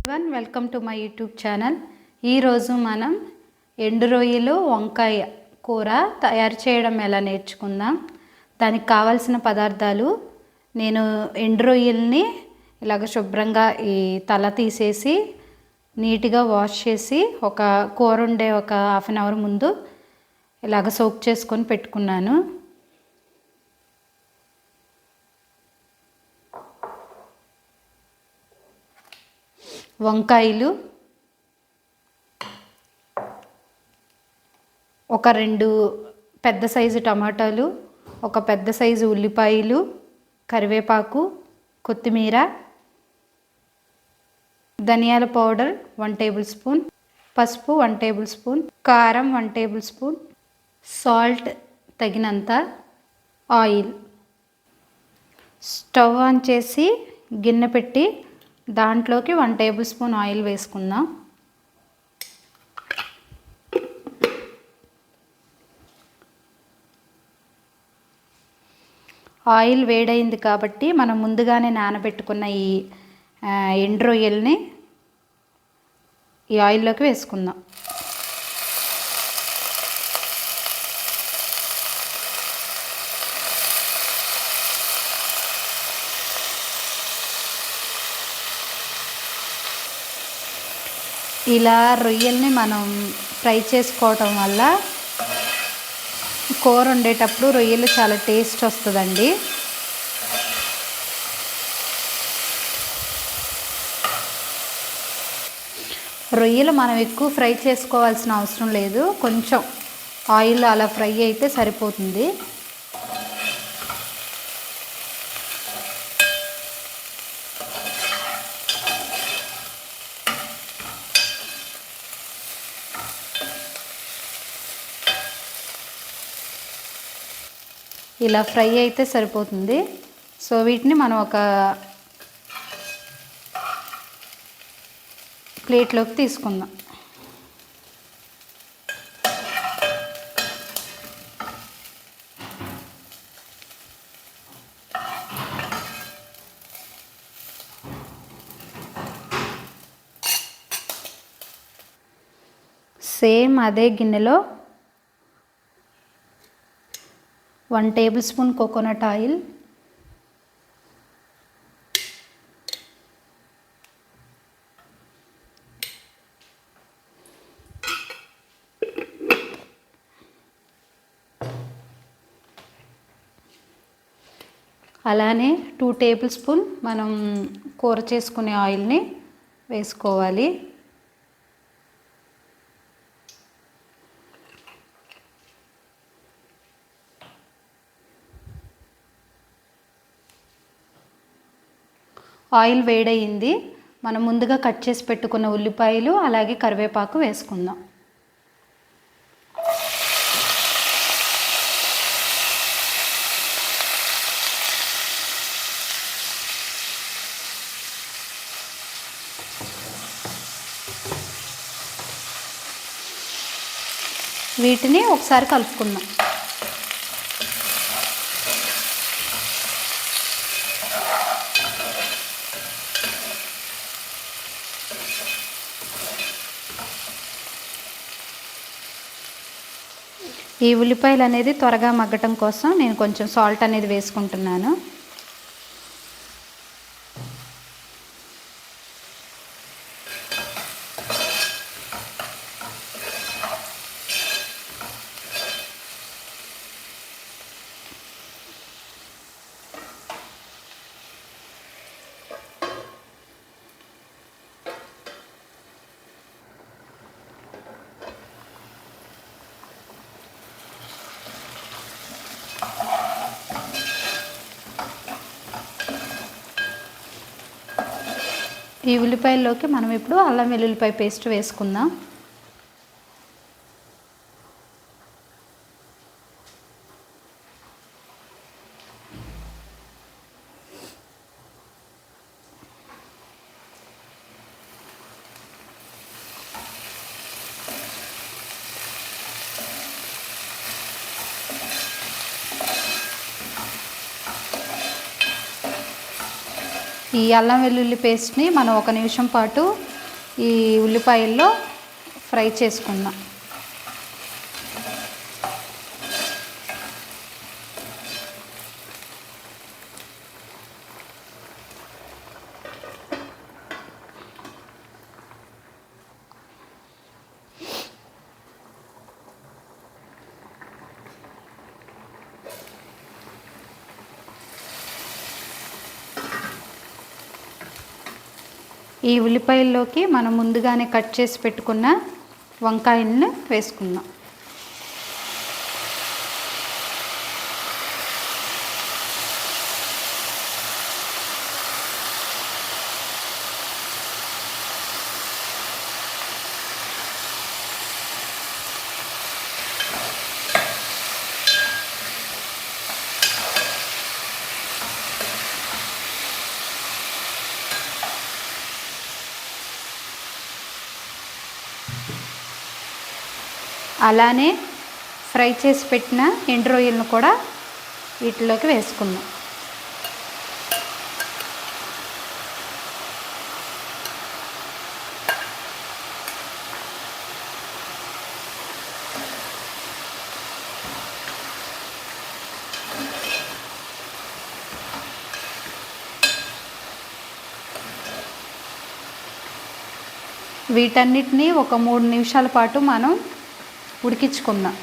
Everyone welcome to my YouTube channel. ఈరోజు మనం ఎండు రొయ్యలు వంకాయ కూర తయారు చేయడం ఎలా నేర్చుకుందాం. దానికి కావాల్సిన పదార్థాలు, నేను ఎండు రొయ్యల్ని ఇలాగ శుభ్రంగా ఈ తల తీసేసి నీట్గా వాష్ చేసి ఒక కూర ఉండే ఒక హాఫ్ అన్ అవర్ ముందు ఇలాగ సోక్ చేసుకొని పెట్టుకున్నాను. వంకాయలు ఒక 2 పెద్ద సైజు టమాటాలు, ఒక పెద్ద సైజు ఉల్లిపాయలు, కరివేపాకు, కొత్తిమీర, ధనియాల పౌడర్ 1 టేబుల్ స్పూన్, పసుపు 1 టేబుల్ స్పూన్, కారం 1 టేబుల్ స్పూన్, సాల్ట్ తగినంత, ఆయిల్. స్టవ్ ఆన్ చేసి గిన్నె పెట్టి దాంట్లోకి 1 టేబుల్ స్పూన్ ఆయిల్ వేసుకుందాం. ఆయిల్ వేడైంది కాబట్టి మనం ముందుగానే నానబెట్టుకున్న ఈ ఎండు రొయ్యల్ని ఈ ఆయిల్లోకి వేసుకుందాం. ఇలా రొయ్యల్ని మనం ఫ్రై చేసుకోవటం వల్ల కూర వండేటప్పుడు రొయ్యలు చాలా టేస్ట్ వస్తుందండి. రొయ్యలు మనం ఎక్కువ ఫ్రై చేసుకోవాల్సిన అవసరం లేదు, కొంచెం ఆయిల్ అలా ఫ్రై అయితే సరిపోతుంది. ఇలా ఫ్రై అయితే సరిపోతుంది. సో వీటిని మనం ఒక ప్లేట్లోకి తీసుకుందాం. సేమ్ అదే గిన్నెలో 1 టేబుల్ స్పూన్ కోకోనట్ ఆయిల్, అలానే 2 టేబుల్ స్పూన్ మనం కూర చేసుకునే ఆయిల్ని వేసుకోవాలి. ఆయిల్ వేడయింది. మనం ముందుగా కట్ చేసి పెట్టుకున్న ఉల్లిపాయలు అలాగే కరివేపాకు వేసుకుందాం. వీటిని ఒకసారి కలుపుకుందాం. ఈ ఉల్లిపాయలు అనేది త్వరగా మగ్గటం కోసం నేను కొంచెం సాల్ట్ అనేది వేసుకుంటున్నాను. ఈ ఉల్లిపాయల్లోకి మనం ఇప్పుడు అల్లం వెల్లుల్లిపాయ పేస్ట్ వేసుకుందాం. ఈ అల్లం వెల్లుల్లి పేస్ట్ని మనం 1 నిమిషం పాటు ఈ ఉల్లిపాయల్లో ఫ్రై చేసుకుందాం. ఈ ఉల్లిపాయల్లోకి మనం ముందుగానే కట్ చేసి పెట్టుకున్న వంకాయలను వేసుకుందాం. అలానే ఫ్రై చేసి పెట్టిన ఎండు రొయ్యలను కూడా వీటిలోకి వేసుకుందాం. వీటన్నిటిని ఒక 3 నిమిషాల పాటు మనం ఉడికించుకుందాం.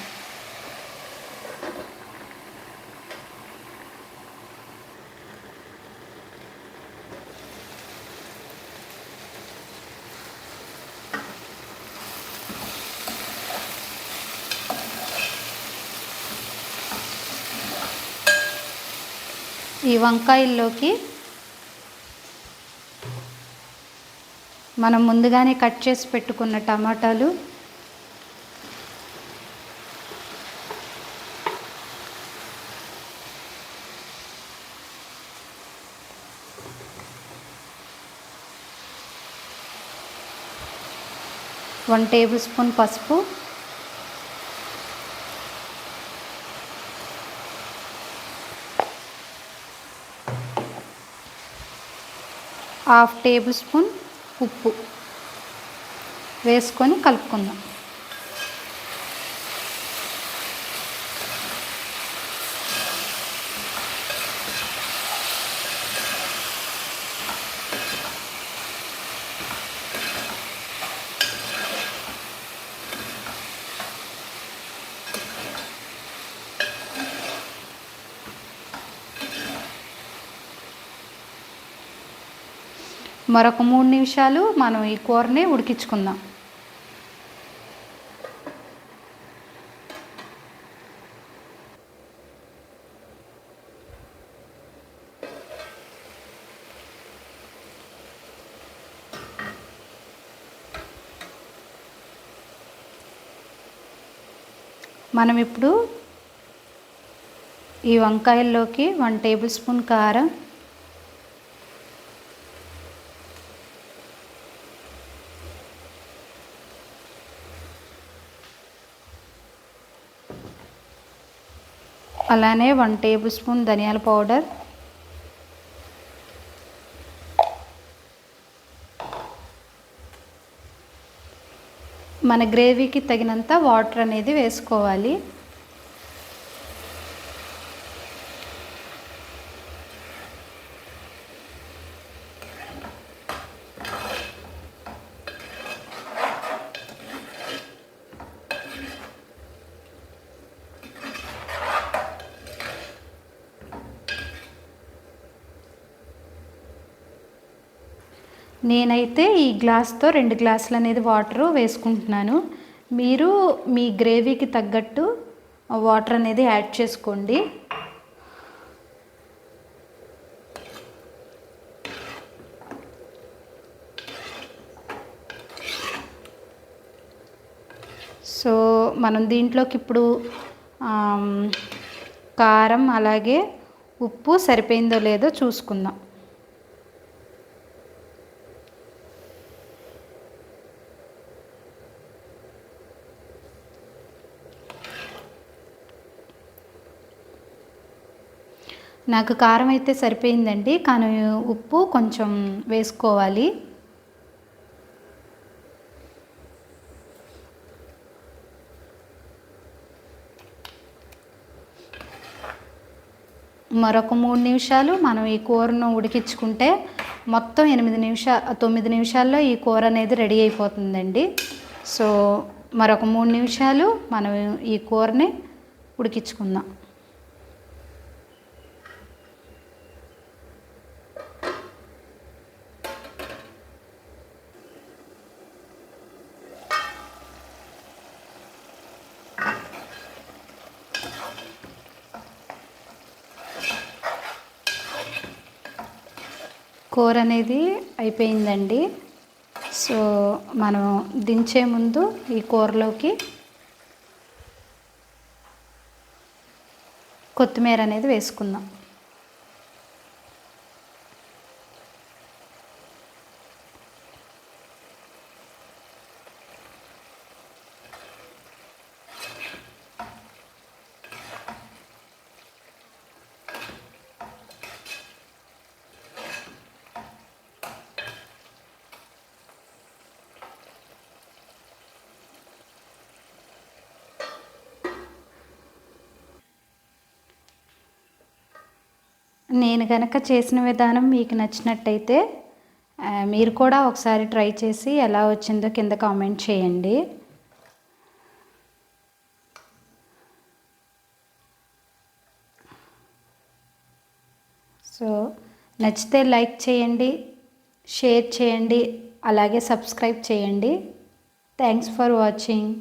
ఈ వంకాయల్లోకి మనం ముందుగానే కట్ చేసి పెట్టుకున్న టమాటాలు, వన్ టేబుల్ స్పూన్ పసుపు, హాఫ్ టేబుల్ స్పూన్ ఉప్పు వేసుకొని కలుపుకుందాం. మరొక 3 నిమిషాలు మనం ఈ కూరని ఉడికించుకుందాం. మనం ఇప్పుడు ఈ వంకాయల్లోకి 1 టేబుల్ స్పూన్ కారం, అలానే 1 టేబుల్ స్పూన్ ధనియాల పౌడర్, మన గ్రేవీకి తగినంత వాటర్ అనేది వేసుకోవాలి. నేనైతే ఈ గ్లాస్తో 2 గ్లాసులు అనేది వాటర్ వేసుకుంటున్నాను. మీరు మీ గ్రేవీకి తగ్గట్టు వాటర్ అనేది యాడ్ చేసుకోండి. సో మనం దీంట్లోకి ఇప్పుడు కారం అలాగే ఉప్పు సరిపోయిందో లేదో చూసుకుందాం. నాకు కారం అయితే సరిపోయిందండి, కానీ ఉప్పు కొంచెం వేసుకోవాలి. మరొక 3 నిమిషాలు మనం ఈ కూరను ఉడికించుకుంటే మొత్తం 9 నిమిషాల్లో ఈ కూర అనేది రెడీ అయిపోతుందండి. సో మరొక 3 నిమిషాలు మనం ఈ కూరని ఉడికించుకుందాం. కూర అనేది అయిపోయిందండి. సో మనం దించే ముందు ఈ కూరలోకి కొత్తిమీర అనేది వేసుకుందాం. నేను కనుక చేసిన విధానం మీకు నచ్చినట్టయితే మీరు కూడా ఒకసారి ట్రై చేసి ఎలా వచ్చిందో కింద కామెంట్ చేయండి. సో నచ్చితే లైక్ చేయండి, షేర్ చేయండి, అలాగే సబ్స్క్రైబ్ చేయండి. Thanks for watching.